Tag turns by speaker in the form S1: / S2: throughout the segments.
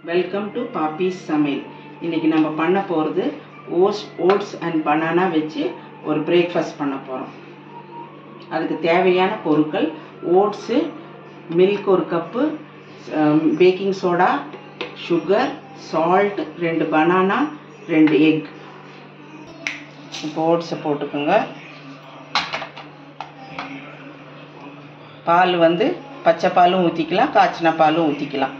S1: Welcome to Poppys சமையல். இன்றைக்கி நம்ம பண்ண போகிறது ஓட்ஸ் அண்ட் பனானா வச்சு ஒரு பிரேக்ஃபாஸ்ட் பண்ண போகிறோம். அதுக்கு தேவையான பொருட்கள் ஓட்ஸு, மில்க் ஒரு cup, baking soda, sugar, salt, 2 banana, 2 egg. இப்போ ஓட்ஸை போட்டுக்கோங்க. பால் பச்சை பாலும் ஊற்றிக்கலாம், காய்ச்சின பாலும் ஊற்றிக்கலாம்.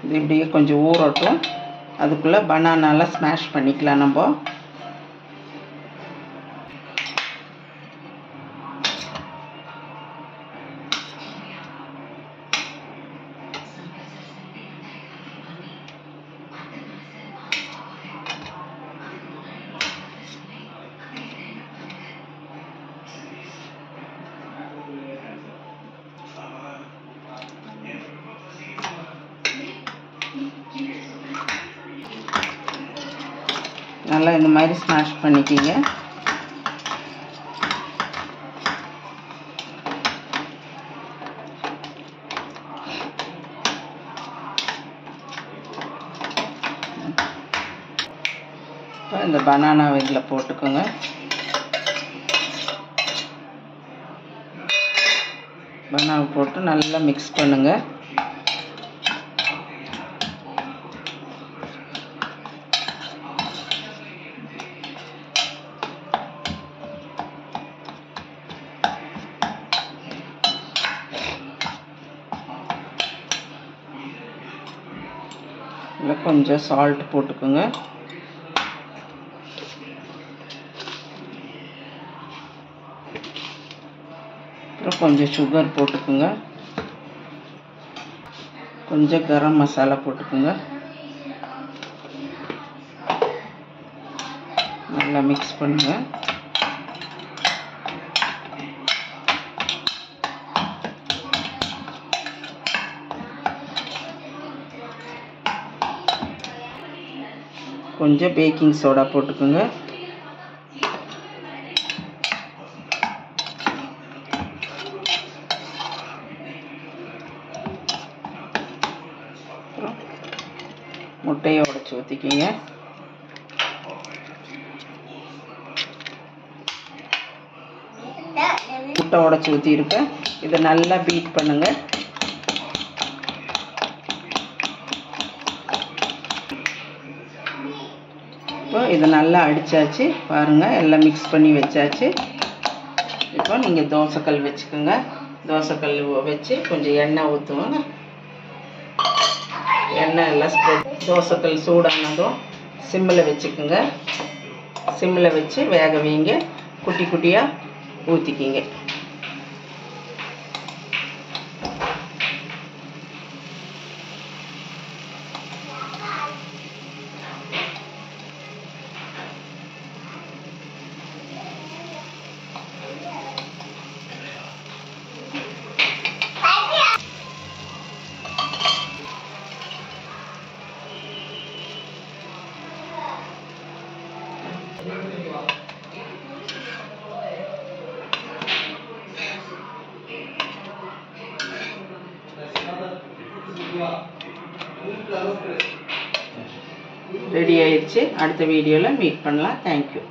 S1: இது இப்படியே கொஞ்சம் ஊறட்டும். அதுக்குள்ளே பனானாலாம் ஸ்மாஷ் பண்ணிக்கலாம். நம்ம நல்லா இந்த மாதிரி ஸ்மாஷ் பண்ணிக்கிங்க. இப்போ இந்த பனானா இதில் போட்டுக்கோங்க. பனானா போட்டு நல்லா மிக்ஸ் பண்ணுங்கள். இதில் கொஞ்சம் சால்ட் போட்டுக்கோங்க. அப்புறம் கொஞ்சம் சுகர் போட்டுக்கோங்க. கொஞ்சம் கரம் மசாலா போட்டுக்கோங்க. நல்லா மிக்ஸ் பண்ணுங்க. கொஞ்சம் பேக்கிங் சோடா போட்டுக்கோங்க. அப்புறம் முட்டையை உடைச்சி ஊற்றிக்கிங்க. முட்டை உடைச்சி ஊற்றிருக்கேன். இதை நல்லா பீட் பண்ணுங்க. இப்போ இதை நல்லா அடித்தாச்சு பாருங்கள். எல்லாம் மிக்ஸ் பண்ணி வச்சாச்சு. இப்போ நீங்கள் தோசைக்கல் வச்சுக்கோங்க. தோசைக்கல் வச்சு கொஞ்சம் எண்ணெய் ஊற்றுவோங்க. எண்ணெய் எல்லாம் ஸ்ப்ரெட். தோசைக்கல் சூடானதும் சிம்மில் வச்சுக்கோங்க. சிம்மில் வச்சு வேக வைங்க. குட்டி குட்டியாக ஊற்றிக்கிங்க. ரெடி ஆயிடுச்சு. அடுத்த வீடியோவில் மீட் பண்ணலாம். தேங்க்யூ.